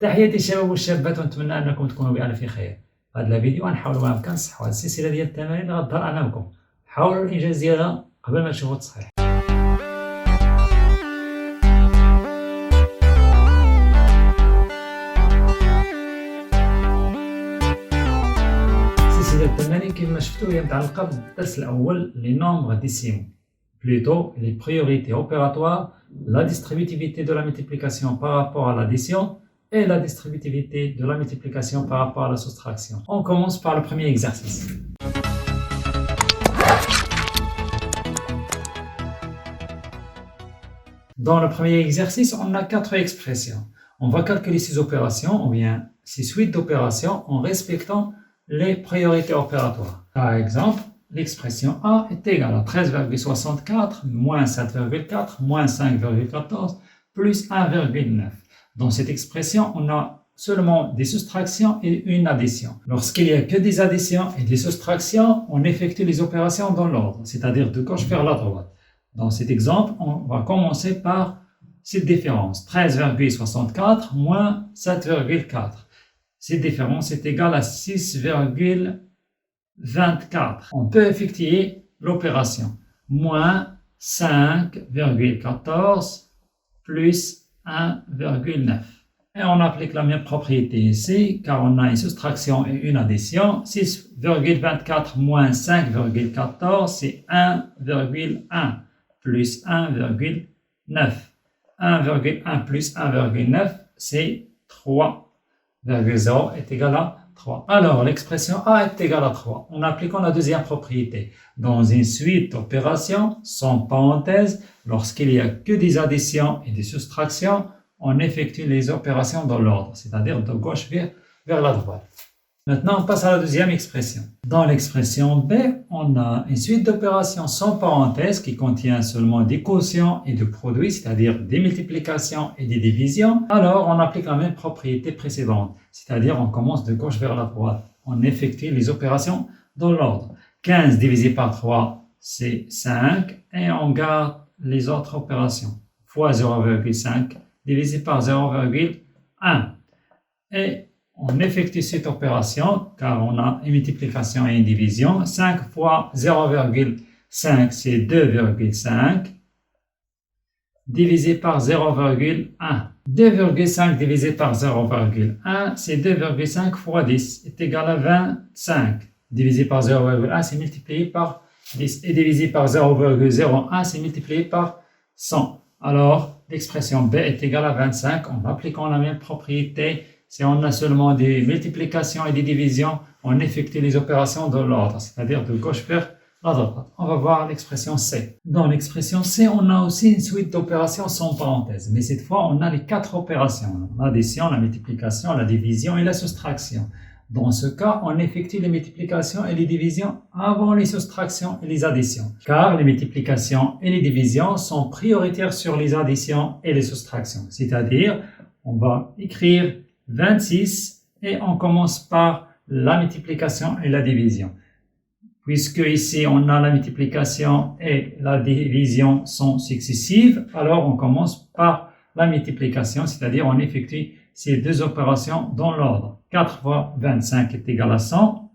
تحياتي الشباب والشابات ونتمنى انكم تكونوا بألف خير. في هذا الفيديو غنحاولوا ما امكن نصحوا هذه السلسله ديال التمارين اللي غتظهر امامكم. حاولوا الانجاز ديالها قبل ما تشوفوا التصحيح. سلسله التمارين كما شفتوا هي متعلقه بالدرس الاول لي نومبر ديسيمو plutôt les priorités opératoires, la distributivité de la multiplication par rapport à l'addition et la distributivité de la multiplication par rapport à la soustraction. On commence par le premier exercice. Dans le premier exercice, on a 4 expressions. On va calculer ces opérations ou bien ces suites d'opérations en respectant les priorités opératoires. Par exemple, l'expression A est égale à 13,64 moins 7,4 moins 5,14 plus 1,9. Dans cette expression, on a seulement des soustractions et une addition. Lorsqu'il n'y a que des additions et des soustractions, on effectue les opérations dans l'ordre, c'est-à-dire de gauche vers la droite. Dans cet exemple, on va commencer par cette différence, 13,64 moins 7,4. Cette différence est égale à 6,24. On peut effectuer l'opération moins 5,14 plus 1,9. Et on applique la même propriété ici, car on a une soustraction et une addition. 6,24 moins 5,14, c'est 1,1 plus 1,9. 1,1 plus 1,9, c'est 3,0 est égal à 3. Alors, l'expression A est égale à 3. En appliquant la deuxième propriété, dans une suite d'opérations sans parenthèse, lorsqu'il n'y a que des additions et des soustractions, on effectue les opérations dans l'ordre, c'est-à-dire de gauche vers la droite. Maintenant, on passe à la deuxième expression. Dans l'expression B, on a une suite d'opérations sans parenthèse qui contient seulement des quotients et des produits, c'est-à-dire des multiplications et des divisions. Alors, on applique la même propriété précédente, c'est-à-dire on commence de gauche vers la droite. On effectue les opérations dans l'ordre. 15 divisé par 3, c'est 5 et on garde les autres opérations. Fois 0,5 divisé par 0,1. Et on effectue cette opération car on a une multiplication et une division. 5 fois 0,5 c'est 2,5 divisé par 0,1. 2,5 divisé par 0,1 c'est 2,5 fois 10 est égal à 25. Divisé par 0,1 c'est multiplié par 10 et divisé par 0,01 c'est multiplié par 100. Alors l'expression B est égale à 25 en appliquant la même propriété. Si on a seulement des multiplications et des divisions, on effectue les opérations dans l'ordre, c'est-à-dire de gauche vers la droite. On va voir l'expression C. Dans l'expression C, on a aussi une suite d'opérations sans parenthèse, mais cette fois, on a les 4 opérations, l'addition, la multiplication, la division et la soustraction. Dans ce cas, on effectue les multiplications et les divisions avant les soustractions et les additions, car les multiplications et les divisions sont prioritaires sur les additions et les soustractions, c'est-à-dire, on va écrire 26 et on commence par la multiplication et la division. Puisque ici on a la multiplication et la division sont successives, alors on commence par la multiplication, c'est-à-dire on effectue ces deux opérations dans l'ordre. 4 fois 25 est égal à 100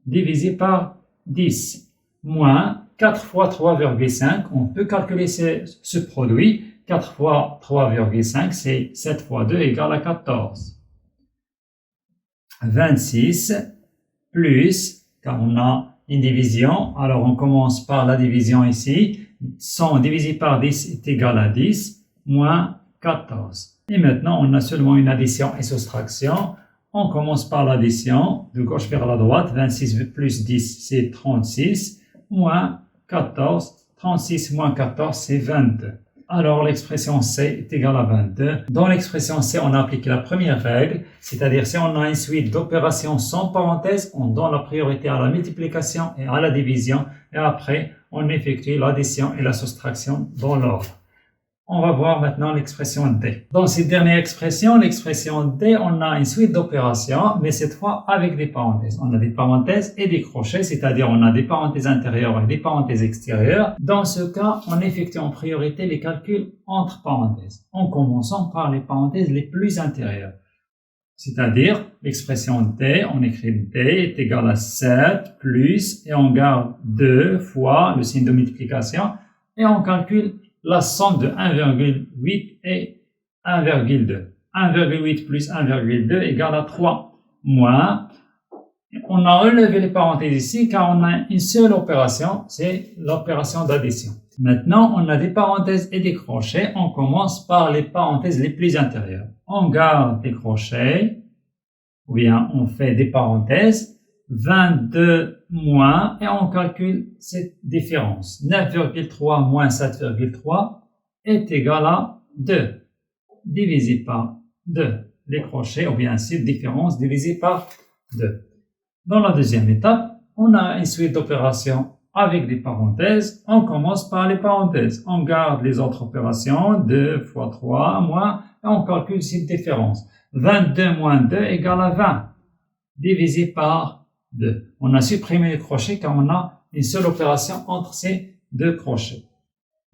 divisé par 10 moins 4 fois 3,5. On peut calculer ce produit. 4 fois 3,5 c'est 7 fois 2 égale à 14. 26 plus, car on a une division, alors on commence par la division ici, 100 divisé par 10 est égal à 10, moins 14. Et maintenant, on a seulement une addition et soustraction. On commence par l'addition, de gauche vers la droite, 26 plus 10 c'est 36, moins 14, 36 moins 14 c'est 22. Alors l'expression C est égale à 22. Dans l'expression C, on a appliqué la première règle, c'est-à-dire si on a une suite d'opérations sans parenthèse, on donne la priorité à la multiplication et à la division, et après on effectue l'addition et la soustraction dans l'ordre. On va voir maintenant l'expression D. Dans cette dernière expression, l'expression D, on a une suite d'opérations, mais cette fois avec des parenthèses. On a des parenthèses et des crochets, c'est-à-dire on a des parenthèses intérieures et des parenthèses extérieures. Dans ce cas, on effectue en priorité les calculs entre parenthèses, en commençant par les parenthèses les plus intérieures. C'est-à-dire, l'expression D, on écrit D est égal à 7 plus, et on garde 2 fois le signe de multiplication, et on calcule la somme de 1,8 et 1,2. 1,8 plus 1,2 égale à 3, moins, on a relevé les parenthèses ici car on a une seule opération, c'est l'opération d'addition. Maintenant, on a des parenthèses et des crochets. On commence par les parenthèses les plus intérieures. On garde les crochets, ou bien on fait des parenthèses, 22 moins, et on calcule cette différence. 9,3 moins 7,3 est égal à 2, divisé par 2. Les crochets, ou bien cette différence divisé par 2. Dans la deuxième étape, on a une suite d'opérations avec des parenthèses. On commence par les parenthèses. On garde les autres opérations, 2 fois 3 moins, et on calcule cette différence. 22 moins 2 égale à 20, divisé par 2. On a supprimé les crochets car on a une seule opération entre ces deux crochets.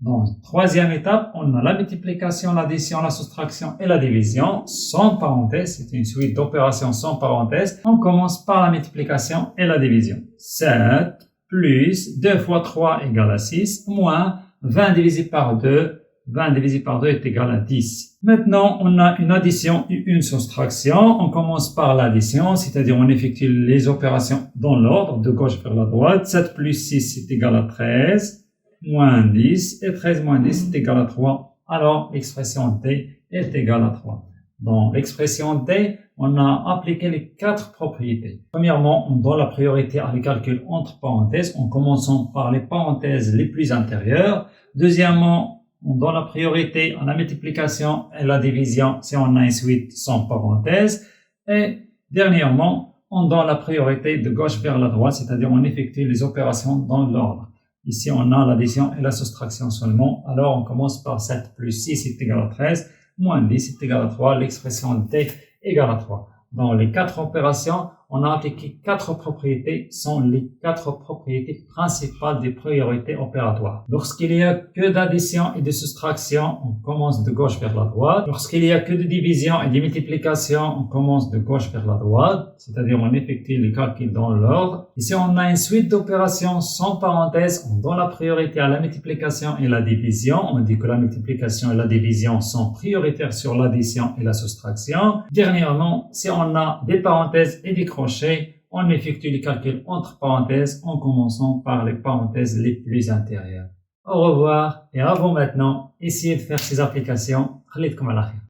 Dans la troisième étape, on a la multiplication, l'addition, la soustraction et la division sans parenthèse. C'est une suite d'opérations sans parenthèse. On commence par la multiplication et la division. 7 plus 2 fois 3 égale à 6, moins 20 divisé par 2. 20 divisé par 2 est égal à 10. Maintenant, on a une addition et une soustraction. On commence par l'addition, c'est-à-dire on effectue les opérations dans l'ordre, de gauche vers la droite. 7 plus 6 est égal à 13. Moins 10, et 13 moins 10 est égal à 3. Alors, l'expression D est égale à 3. Dans l'expression D, on a appliqué les 4 propriétés. Premièrement, on donne la priorité à les calculs entre parenthèses, en commençant par les parenthèses les plus intérieures. Deuxièmement, on donne la priorité à la multiplication et la division si on a une suite sans parenthèses. Et dernièrement, on donne la priorité de gauche vers la droite, c'est-à-dire on effectue les opérations dans l'ordre. Ici, on a l'addition et la soustraction seulement. Alors, on commence par 7 plus 6 est égal à 13, moins 10 est égal à 3. L'expression D égale à 3. Dans les 4 opérations, on a appliqué 4 propriétés, sont les 4 propriétés principales des priorités opératoires. Lorsqu'il y a que d'addition et de soustraction, on commence de gauche vers la droite. Lorsqu'il y a que de division et de multiplication, on commence de gauche vers la droite, c'est-à-dire on effectue les calculs dans l'ordre. Ici, on a une suite d'opérations sans parenthèse. On donne la priorité à la multiplication et la division. On dit que la multiplication et la division sont prioritaires sur l'addition et la soustraction. Dernièrement, si on a des parenthèses et des crochets, on effectue les calculs entre parenthèses en commençant par les parenthèses les plus intérieures. Au revoir et à vous maintenant. Essayez de faire ces applications. خليتكم على خير.